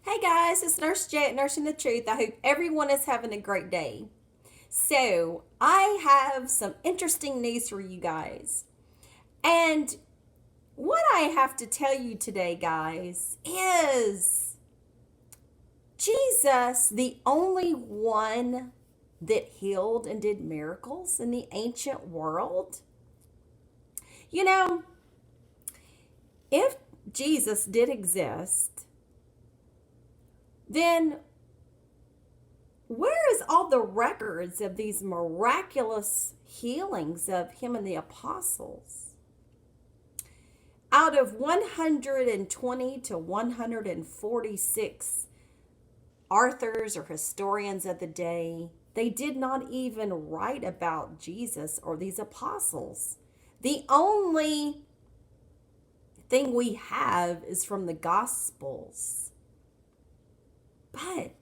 Hey guys, it's Nurse J at Nursing the Truth. I hope everyone is having a great day. So, I have some interesting news for you guys. And what I have to tell you today, guys, is Jesus the only one that healed and did miracles in the ancient world? You know, if Jesus did exist, then where is all the records of these miraculous healings of him and the apostles? Out of 120 to 146 authors or historians of the day, they did not even write about Jesus or these apostles. The only thing we have is from the Gospels. But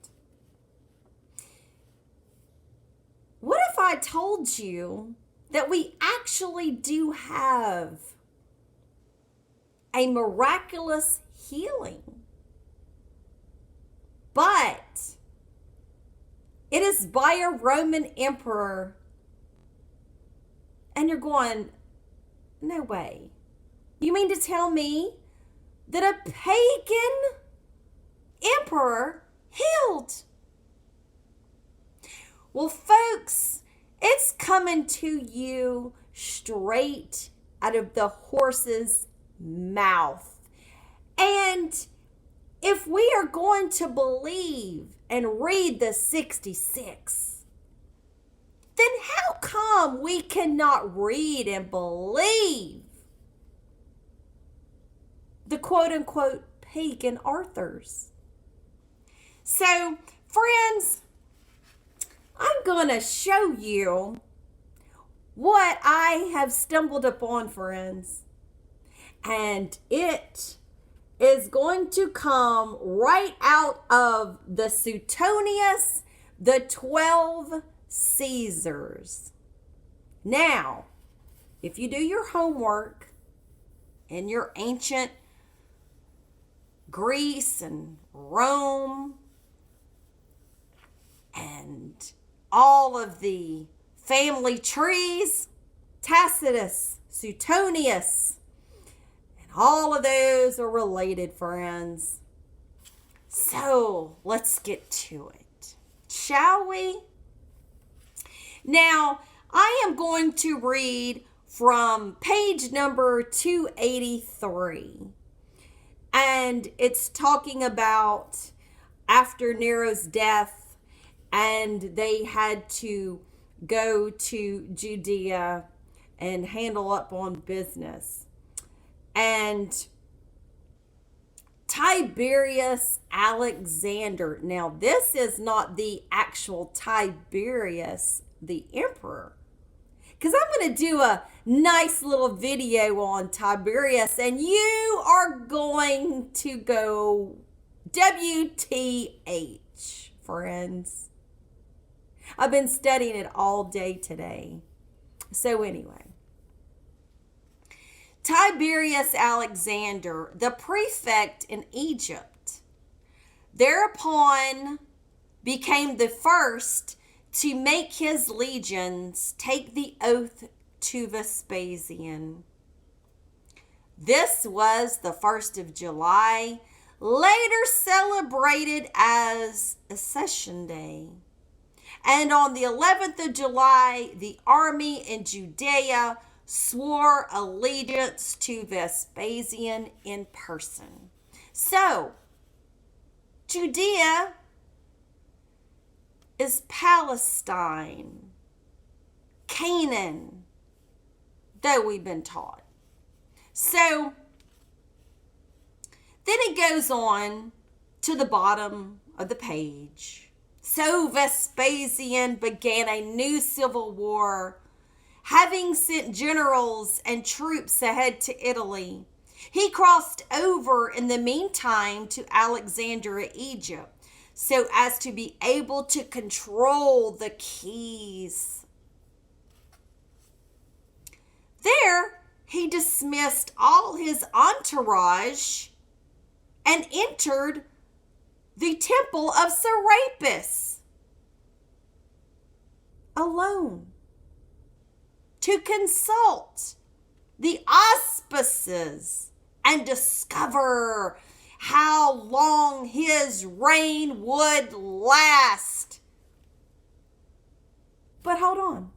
what if I told you that we actually do have a miraculous healing, but it is by a Roman emperor? And you're going, no way. You mean to tell me that a pagan emperor healed? Well, folks, it's coming to you straight out of the horse's mouth. And if we are going to believe and read the 66, then how come we cannot read and believe the quote-unquote pagan authors? So, friends, I'm going to show you what I have stumbled upon, friends. And it is going to come right out of the Suetonius, the 12 Caesars. Now, if you do your homework in your ancient Greece and Rome and all of the family trees, Tacitus, Suetonius, and all of those are related, friends. So let's get to it, shall we? Now, I am going to read from page number 283. And it's talking about after Nero's death, and they had to go to Judea and handle up on business. And Tiberius Alexander. Now, this is not the actual Tiberius, the emperor, because I'm going to do a nice little video on Tiberius, and you are going to go WTH, friends. I've been studying it all day today. So anyway, Tiberius Alexander, the prefect in Egypt, thereupon became the first to make his legions take the oath to Vespasian. This was the 1st of July, later celebrated as Ascension Day. And on the 11th of July, the army in Judea swore allegiance to Vespasian in person. So, Judea is Palestine, Canaan, though we've been taught. So, then it goes on to the bottom of the page. So Vespasian began a new civil war, having sent generals and troops ahead to Italy. He crossed over in the meantime to Alexandria, Egypt, so as to be able to control the keys. There, he dismissed all his entourage and entered the temple of Serapis alone to consult the auspices and discover how long his reign would last. But hold on.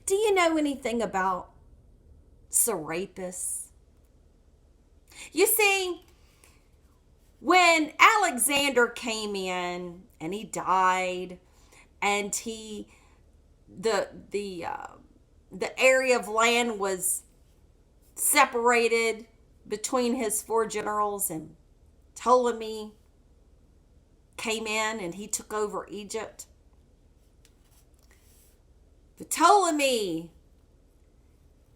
Do you know anything about Serapis? You see, when Alexander came in and he died, and the area of land was separated between his four generals, and Ptolemy came in and he took over Egypt. Ptolemy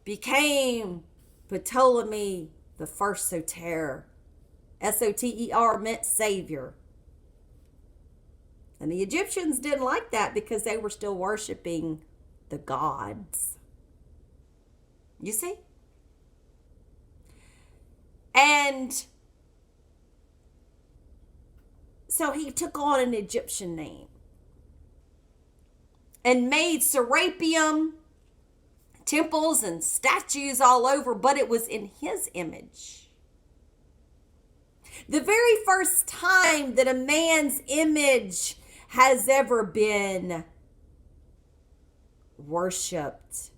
became Ptolemy the First Soter. Soter meant savior. And the Egyptians didn't like that because they were still worshiping the gods. You see? And so he took on an Egyptian name and made Serapeum temples and statues all over, but it was in his image. The very first time that a man's image has ever been worshipped.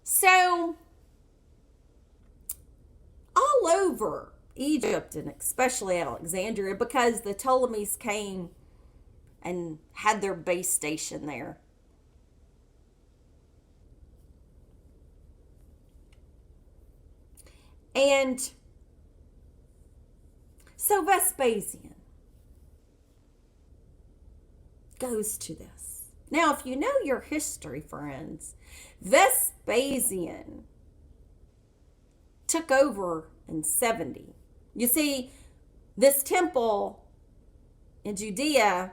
So, all over Egypt, and especially Alexandria, because the Ptolemies came and had their base station there. And so Vespasian goes to this. Now, if you know your history, friends, Vespasian took over in 70. You see, this temple in Judea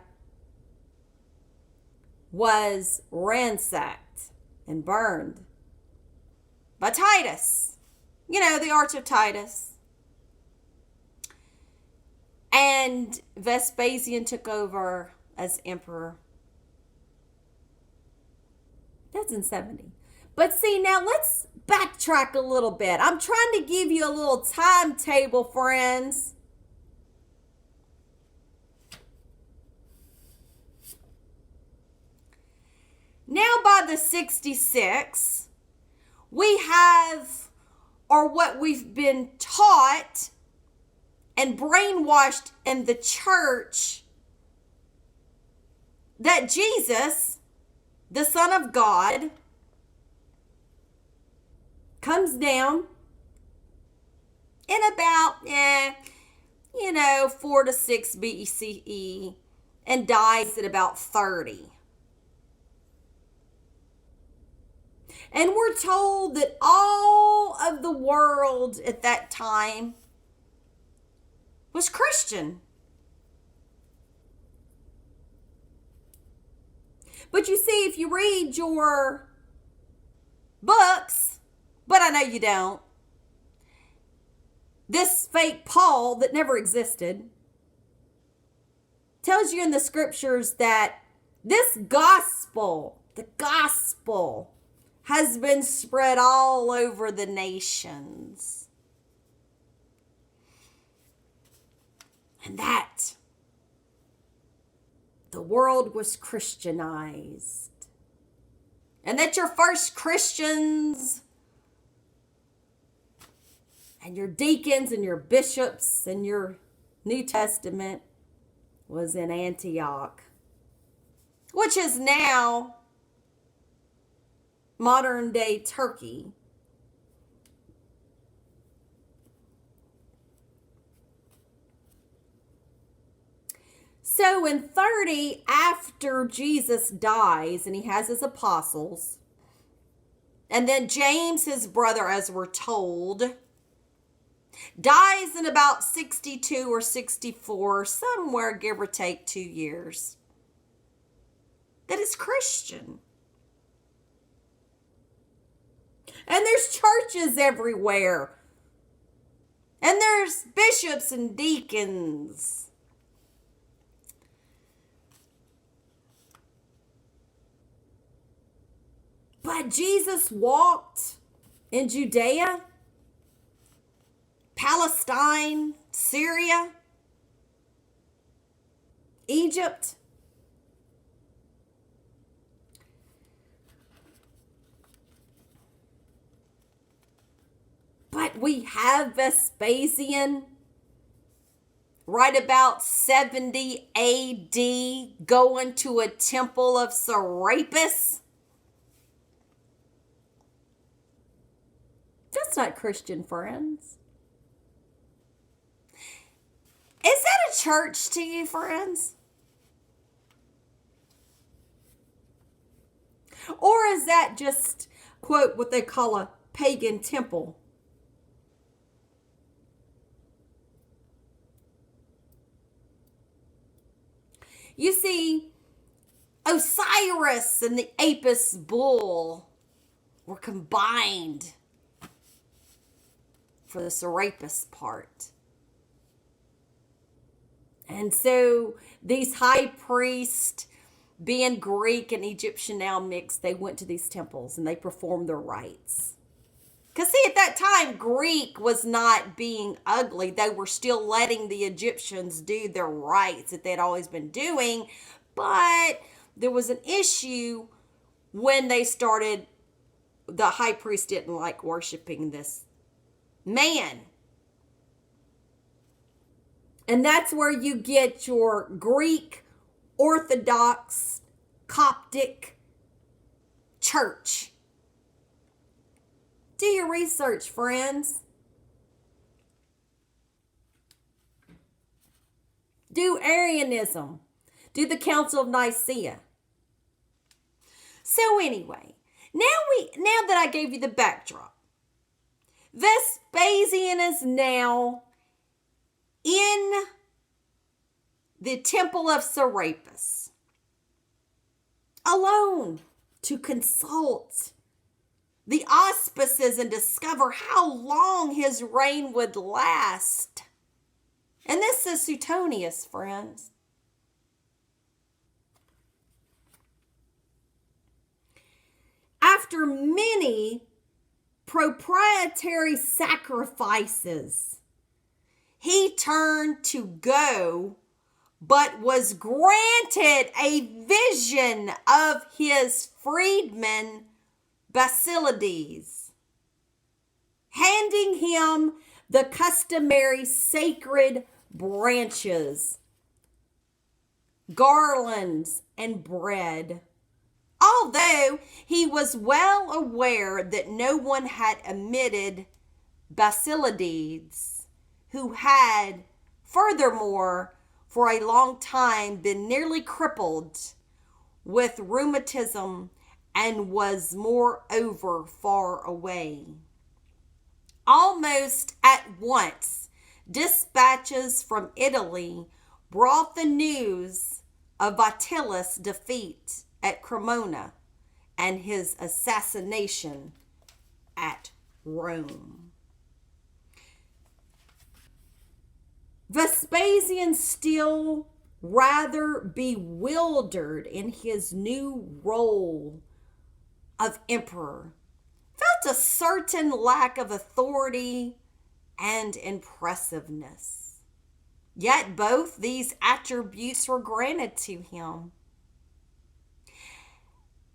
was ransacked and burned by Titus. You know, the Arch of Titus. And Vespasian took over as emperor. That's in 70. But see, now let's backtrack a little bit. I'm trying to give you a little timetable, friends. Now by the 66, we have, or what we've been taught and brainwashed in the church, that Jesus, the Son of God, comes down in about, 4 to 6 BCE and dies at about 30. And we're told that all of the world at that time was Christian. But you see, if you read your books, but I know you don't, this fake Paul that never existed tells you in the scriptures that this gospel, the gospel, has been spread all over the nations. And that the world was Christianized. And that your first Christians and your deacons and your bishops and your New Testament was in Antioch, which is now modern day Turkey. So in 30, after Jesus dies and he has his apostles, and then James, his brother, as we're told, dies in about 62 or 64, somewhere give or take 2 years, that is Christian. And there's churches everywhere. And there's bishops and deacons. But Jesus walked in Judea, Palestine, Syria, Egypt. But we have Vespasian right about 70 AD going to a temple of Serapis. That's not Christian, friends. Is that a church to you, friends? Or is that just, quote, what they call a pagan temple? You see, Osiris and the Apis bull were combined for the Serapis part. And so these high priests, being Greek and Egyptian now mixed, they went to these temples and they performed their rites. Because see, at that time, Greek was not being ugly. They were still letting the Egyptians do their rites that they'd always been doing. But there was an issue when they started, the high priest didn't like worshiping this man. And that's where you get your Greek Orthodox Coptic church. Do your research, friends. Do Arianism. Do the Council of Nicaea. So anyway, now that I gave you the backdrop, Vespasian is now in the temple of Serapis, alone to consult the auspices and discover how long his reign would last. And this is Suetonius, friends. After many proprietary sacrifices, he turned to go, but was granted a vision of his freedman Basilides, handing him the customary sacred branches, garlands, and bread. Although he was well aware that no one had omitted Basilides, who had, furthermore, for a long time been nearly crippled with rheumatism and was moreover far away. Almost at once, dispatches from Italy brought the news of Attila's defeat at Cremona and his assassination at Rome. Vespasian, still rather bewildered in his new role of emperor, felt a certain lack of authority and impressiveness. Yet both these attributes were granted to him.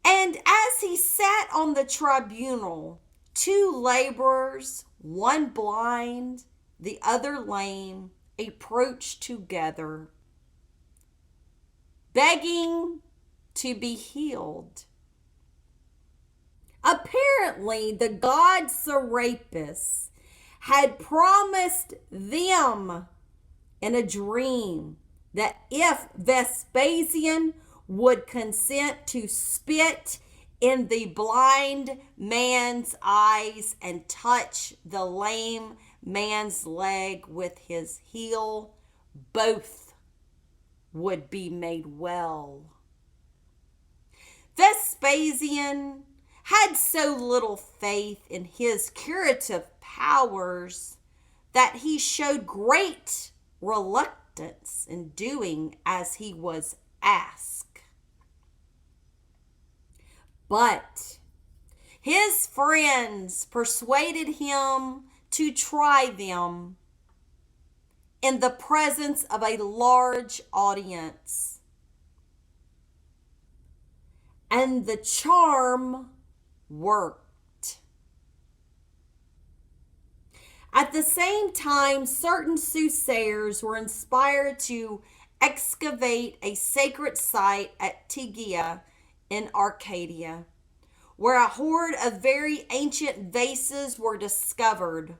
And as he sat on the tribunal, two laborers, one blind, the other lame, approached together, begging to be healed. Apparently, the god Serapis had promised them in a dream that if Vespasian would consent to spit in the blind man's eyes and touch the lame man's leg with his heel, both would be made well. Vespasian had so little faith in his curative powers that he showed great reluctance in doing as he was asked. But his friends persuaded him to try them in the presence of a large audience. And the charm worked. At the same time, certain soothsayers were inspired to excavate a sacred site at Tegea in Arcadia, where a hoard of very ancient vases were discovered,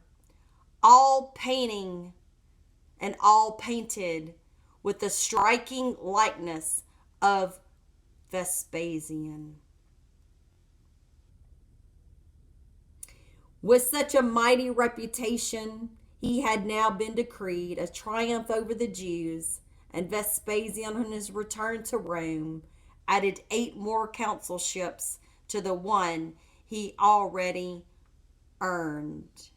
all painting and all painted with the striking likeness of Vespasian. With such a mighty reputation, he had now been decreed a triumph over the Jews, and Vespasian, on his return to Rome, added 8 more consulships to the one he already earned.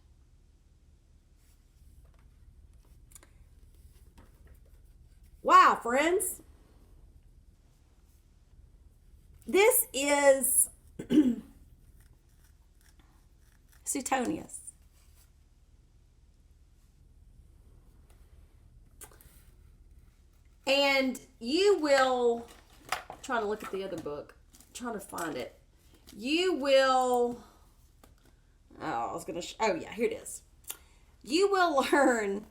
Wow, friends. This is Suetonius. And you will, I'm trying to look at the other book, I'm trying to find it. You will, here it is. You will learn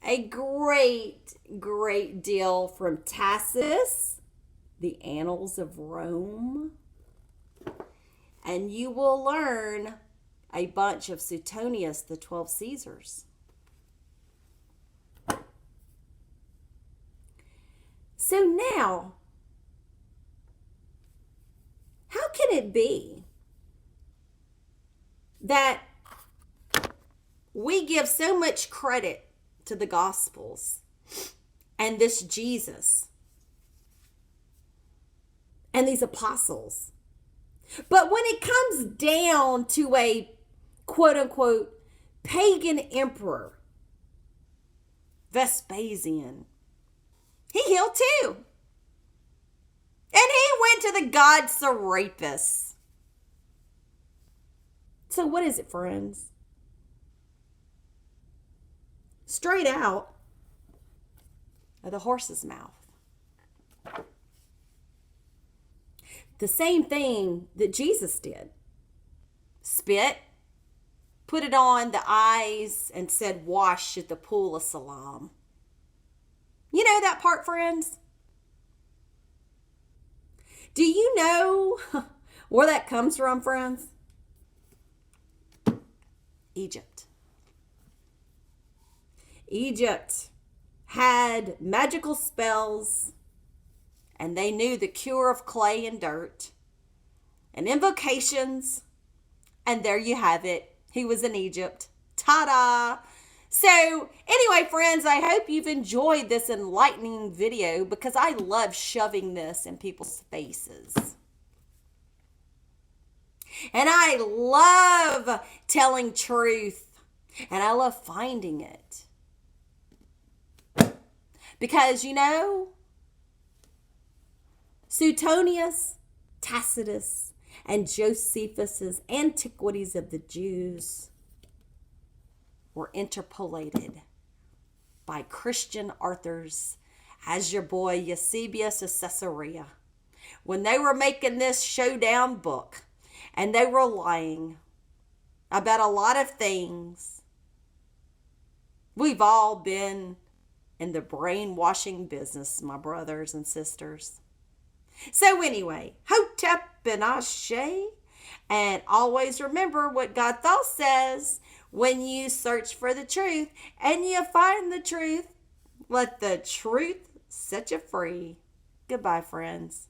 a great deal from Tacitus, the Annals of Rome, and you will learn a bunch of Suetonius, the 12 Caesars. So now, how can it be that we give so much credit to the Gospels and this Jesus and these apostles, but when it comes down to a quote-unquote pagan emperor, Vespasian, he healed too. And he went to the god Serapis. So what is it, friends? Straight out of the horse's mouth. The same thing that Jesus did. Spit, put it on the eyes, and said, wash at the pool of Siloam. You know that part, friends? Do you know where that comes from, friends? Egypt. Egypt had magical spells, and they knew the cure of clay and dirt and invocations, and there you have it. He was in Egypt. Ta-da! So anyway, friends, I hope you've enjoyed this enlightening video because I love shoving this in people's faces. And I love telling truth, and I love finding it. Because, you know, Suetonius, Tacitus, and Josephus's Antiquities of the Jews were interpolated by Christian authors as your boy Eusebius of Caesarea when they were making this showdown book, and they were lying about a lot of things. We've all been in the brainwashing business, my brothers and sisters. So anyway, Hotep and Ashe, and always remember what God thought says: when you search for the truth and you find the truth, let the truth set you free. Goodbye, friends.